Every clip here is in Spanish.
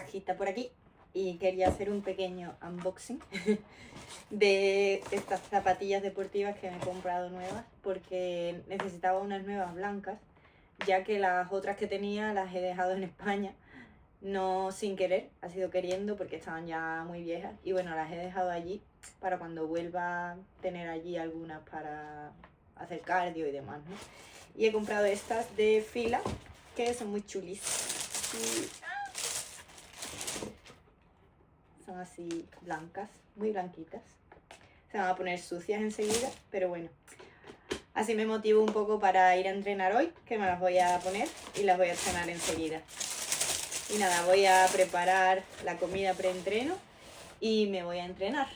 cajita por aquí y quería hacer un pequeño unboxing de estas zapatillas deportivas que me he comprado nuevas, porque necesitaba unas nuevas blancas, ya que las otras que tenía las he dejado en España, no sin querer, ha sido queriendo porque estaban ya muy viejas, y bueno, las he dejado allí para cuando vuelva a tener allí algunas para hacer cardio y demás, ¿no? Y he comprado estas de Fila, que son muy chulis. Son así blancas, muy blanquitas. Se van a poner sucias enseguida, pero bueno. Así me motivo un poco para ir a entrenar hoy, que me las voy a poner y las voy a estrenar enseguida. Y nada, voy a preparar la comida preentreno y me voy a entrenar.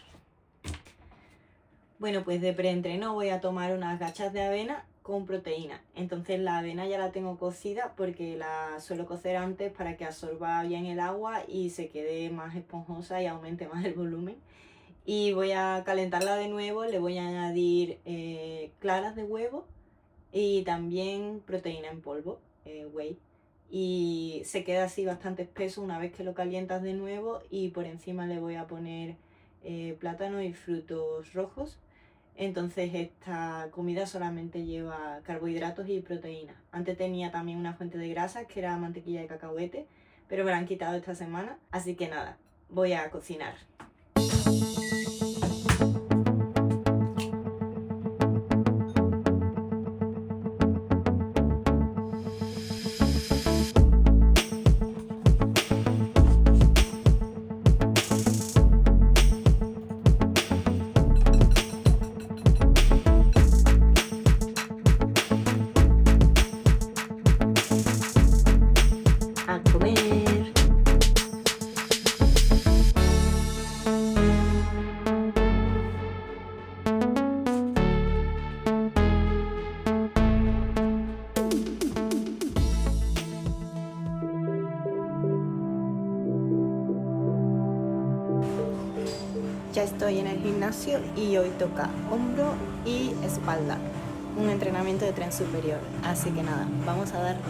Bueno, pues de preentreno voy a tomar unas gachas de avena con proteína. Entonces la avena ya la tengo cocida porque la suelo cocer antes para que absorba bien el agua y se quede más esponjosa y aumente más el volumen. Y voy a calentarla de nuevo, le voy a añadir claras de huevo y también proteína en polvo, whey. Y se queda así bastante espeso una vez que lo calientas de nuevo, y por encima le voy a poner plátano y frutos rojos. Entonces esta comida solamente lleva carbohidratos y proteína. Antes tenía también una fuente de grasas que era mantequilla de cacahuete, pero me la han quitado esta semana, así que nada, voy a cocinar. A comer. Ya estoy en el gimnasio y hoy toca hombro y espalda, un entrenamiento de tren superior, así que nada, vamos a darle.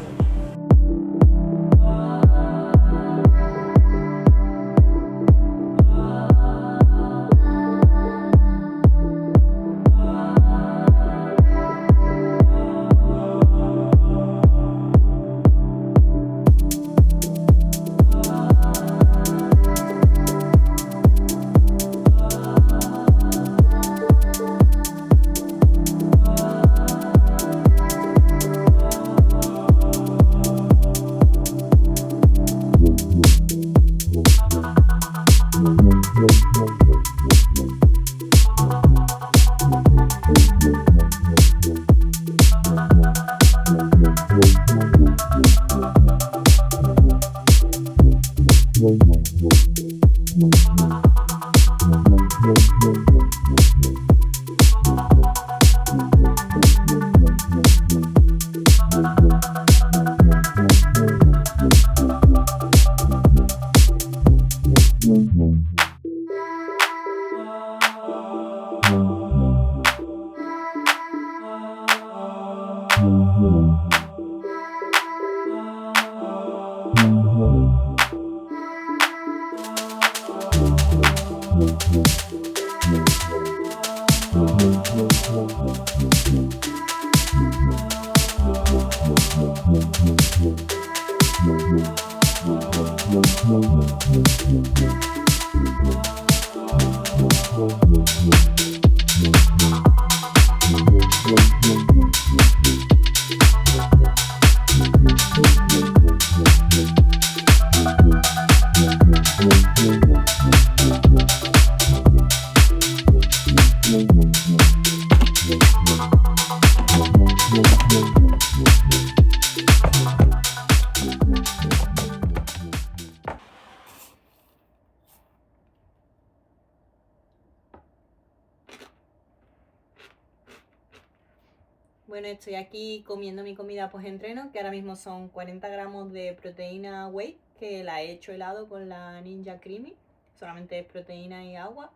Bueno, estoy aquí comiendo mi comida post-entreno, que ahora mismo son 40 gramos de proteína whey, que la he hecho helado con la Ninja Creamy, solamente es proteína y agua,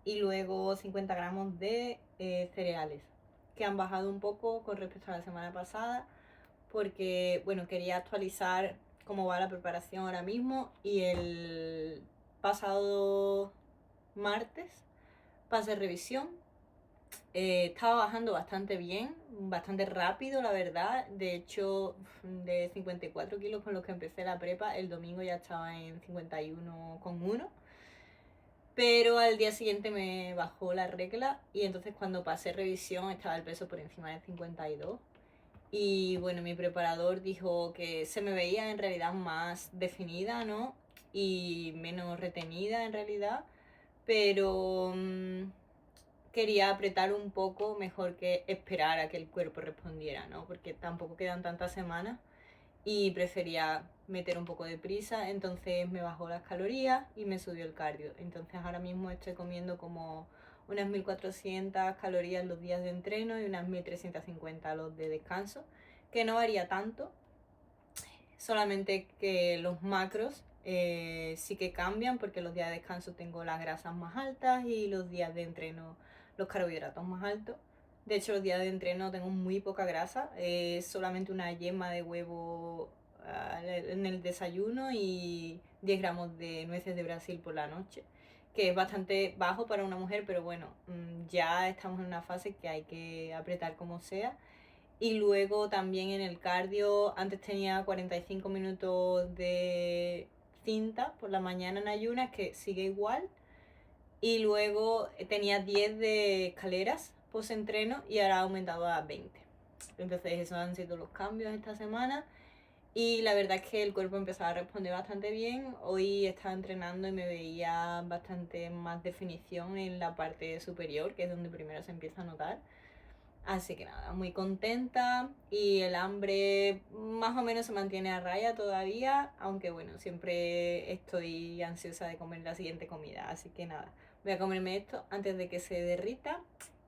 y luego 50 gramos de cereales, que han bajado un poco con respecto a la semana pasada, porque bueno, quería actualizar cómo va la preparación ahora mismo. Y el pasado martes pasé revisión. Estaba bajando bastante bien, bastante rápido, la verdad. De hecho, de 54 kilos con los que empecé la prepa, el domingo ya estaba en 51,1. Pero al día siguiente me bajó la regla y entonces cuando pasé revisión estaba el peso por encima de 52. Y bueno, mi preparador dijo que se me veía en realidad más definida, ¿no? Y menos retenida en realidad. Pero quería apretar un poco mejor que esperar a que el cuerpo respondiera, ¿no? Porque tampoco quedan tantas semanas y prefería meter un poco de prisa, entonces me bajó las calorías y me subió el cardio. Entonces ahora mismo estoy comiendo como unas 1400 calorías los días de entreno y unas 1350 los de descanso, que no varía tanto, solamente que los macros sí que cambian, porque los días de descanso tengo las grasas más altas y los días de entreno los carbohidratos más altos. De hecho, los días de entreno tengo muy poca grasa, solamente una yema de huevo en el desayuno y 10 gramos de nueces de Brasil por la noche, que es bastante bajo para una mujer, pero bueno, ya estamos en una fase que hay que apretar como sea. Y luego también en el cardio, antes tenía 45 minutos de cinta por la mañana en ayunas, que sigue igual. Y luego tenía 10 de escaleras post-entreno y ahora ha aumentado a 20. Entonces esos han sido los cambios esta semana. Y la verdad es que el cuerpo empezaba a responder bastante bien. Hoy estaba entrenando y me veía bastante más definición en la parte superior, que es donde primero se empieza a notar. Así que nada, muy contenta y el hambre más o menos se mantiene a raya todavía, aunque bueno, siempre estoy ansiosa de comer la siguiente comida. Así que nada, voy a comerme esto antes de que se derrita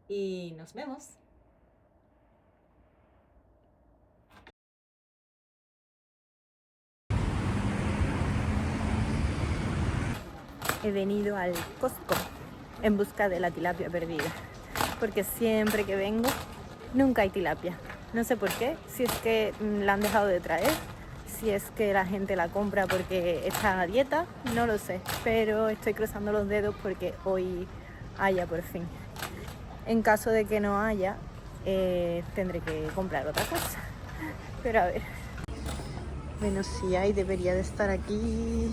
y nos vemos. He venido al Costco en busca de la tilapia perdida, porque siempre que vengo nunca hay tilapia. No sé por qué, si es que la han dejado de traer, si es que la gente la compra porque está a dieta, no lo sé, pero estoy cruzando los dedos porque hoy haya por fin. En caso de que no haya, tendré que comprar otra cosa, pero a ver. Bueno, si hay, debería de estar aquí.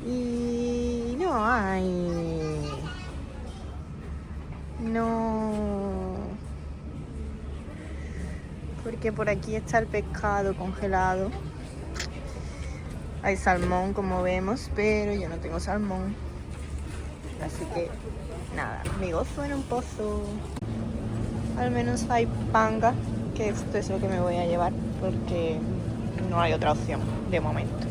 Y no hay. No. Porque por aquí está el pescado congelado. Hay salmón, como vemos, pero yo no tengo salmón. Así que nada, me gozo en un pozo. Al menos hay panga, que esto es lo que me voy a llevar, porque no hay otra opción de momento.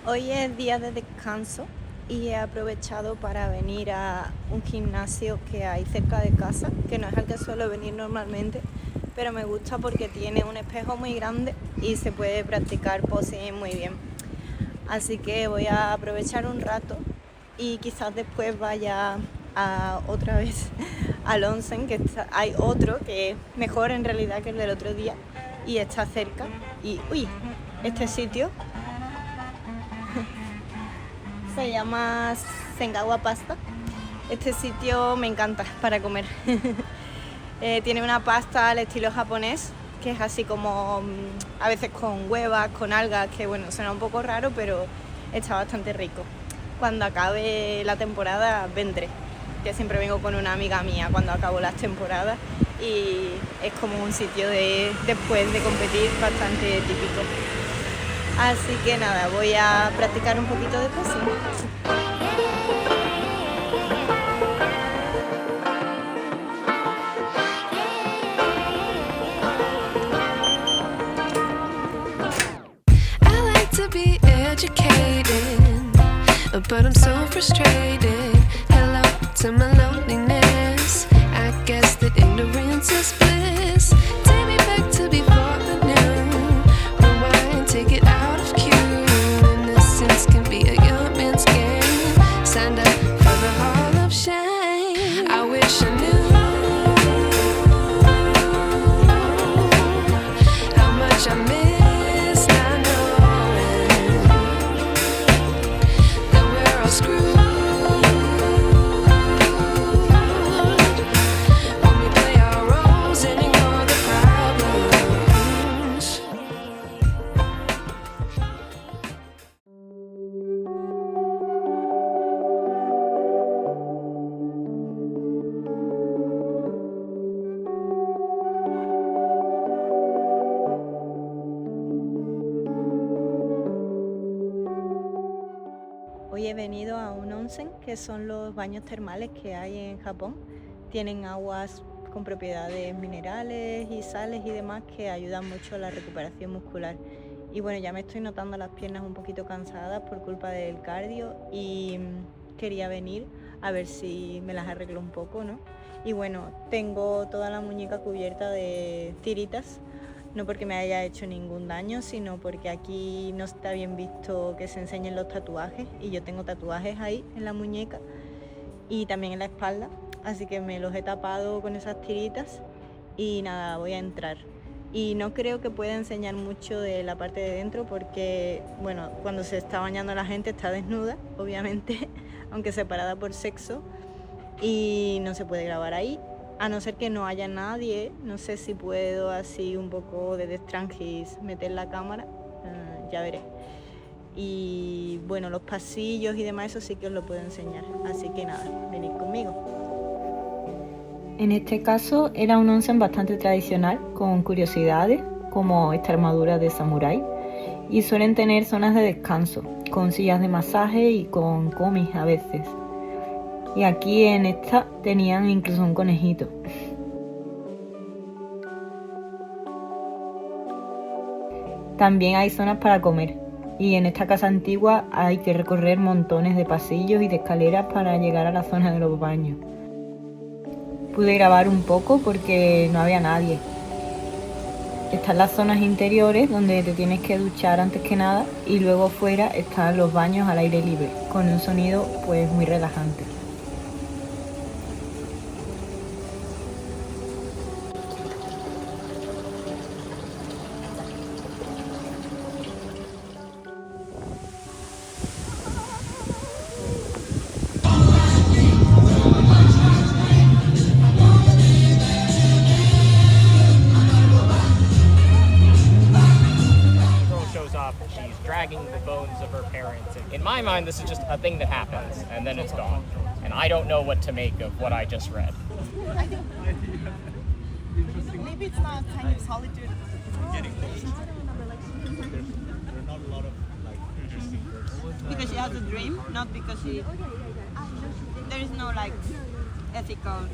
Hoy es día de descanso y he aprovechado para venir a un gimnasio que hay cerca de casa, que no es al que suelo venir normalmente, pero me gusta porque tiene un espejo muy grande y se puede practicar posing muy bien. Así que voy a aprovechar un rato y quizás después vaya otra vez al onsen, que hay otro que es mejor en realidad que el del otro día y está cerca. Y este sitio se llama Sengawa Pasta. Este sitio me encanta para comer. Tiene una pasta al estilo japonés, que es así como a veces con huevas, con algas, que bueno, suena un poco raro, pero está bastante rico. Cuando acabe la temporada vendré, que siempre vengo con una amiga mía cuando acabo las temporadas y es como un sitio después de competir bastante típico. Así que nada, voy a practicar un poquito de posing. I like to be educated, but I'm so frustrated. Hello to my loneliness. I guess that ignorance is bliss. Take me back to before the new. Rewind, take it out of cue. Innocence can be a young man's game. onsen, que son los baños termales que hay en Japón. Tienen aguas con propiedades minerales y sales y demás que ayudan mucho a la recuperación muscular. Y bueno, ya me estoy notando las piernas un poquito cansadas por culpa del cardio y quería venir a ver si me las arreglo un poco, ¿no? Y bueno, tengo toda la muñeca cubierta de tiritas, no porque me haya hecho ningún daño, sino porque aquí no está bien visto que se enseñen los tatuajes y yo tengo tatuajes ahí en la muñeca y también en la espalda, así que me los he tapado con esas tiritas y nada, voy a entrar. Y no creo que pueda enseñar mucho de la parte de dentro porque, bueno, cuando se está bañando la gente está desnuda, obviamente, aunque separada por sexo, y no se puede grabar ahí, a no ser que no haya nadie. No sé si puedo así un poco de destrangis meter la cámara, ya veré. Y bueno, los pasillos y demás, eso sí que os lo puedo enseñar, así que nada, venid conmigo. En este caso era un onsen bastante tradicional, con curiosidades como esta armadura de samurái, y suelen tener zonas de descanso, con sillas de masaje y con komis a veces. Y aquí en esta tenían incluso un conejito. También hay zonas para comer, y en esta casa antigua hay que recorrer montones de pasillos y de escaleras para llegar a la zona de los baños. Pude grabar un poco porque no había nadie. Están las zonas interiores donde te tienes que duchar antes que nada y luego fuera están los baños al aire libre, con un sonido pues muy relajante. She's dragging the bones of her parents. In my mind, this is just a thing that happens, and then it's gone. And I don't know what to make of what I just read. Maybe it's not kind of solitude. Because she has a dream, not because she. There is no like ethical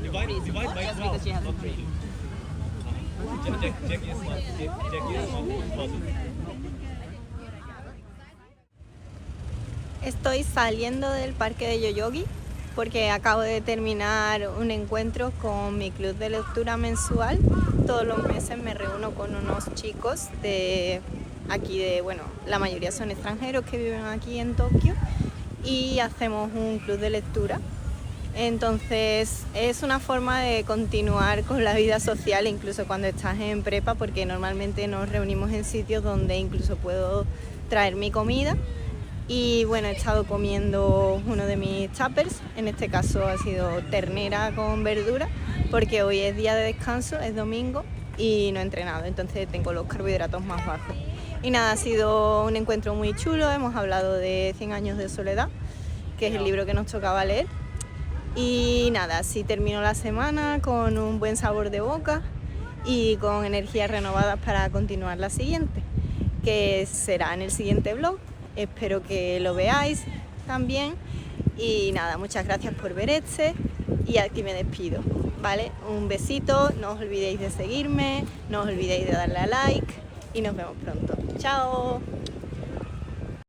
reason. Just because she has a dream. Estoy saliendo del parque de Yoyogi porque acabo de terminar un encuentro con mi club de lectura mensual. Todos los meses me reúno con unos chicos de aquí, bueno, la mayoría son extranjeros que viven aquí en Tokio y hacemos un club de lectura. Entonces es una forma de continuar con la vida social incluso cuando estás en prepa, porque normalmente nos reunimos en sitios donde incluso puedo traer mi comida. Y bueno, he estado comiendo uno de mis tuppers, en este caso ha sido ternera con verdura, porque hoy es día de descanso, es domingo y no he entrenado, entonces tengo los carbohidratos más bajos. Y nada, ha sido un encuentro muy chulo, hemos hablado de 100 años de soledad, que es el libro que nos tocaba leer. Y nada, así termino la semana con un buen sabor de boca y con energías renovadas para continuar la siguiente, que será en el siguiente vlog. Espero que lo veáis también. Y nada, muchas gracias por ver y aquí me despido, ¿vale? Un besito, no os olvidéis de seguirme, no os olvidéis de darle a like y nos vemos pronto. ¡Chao!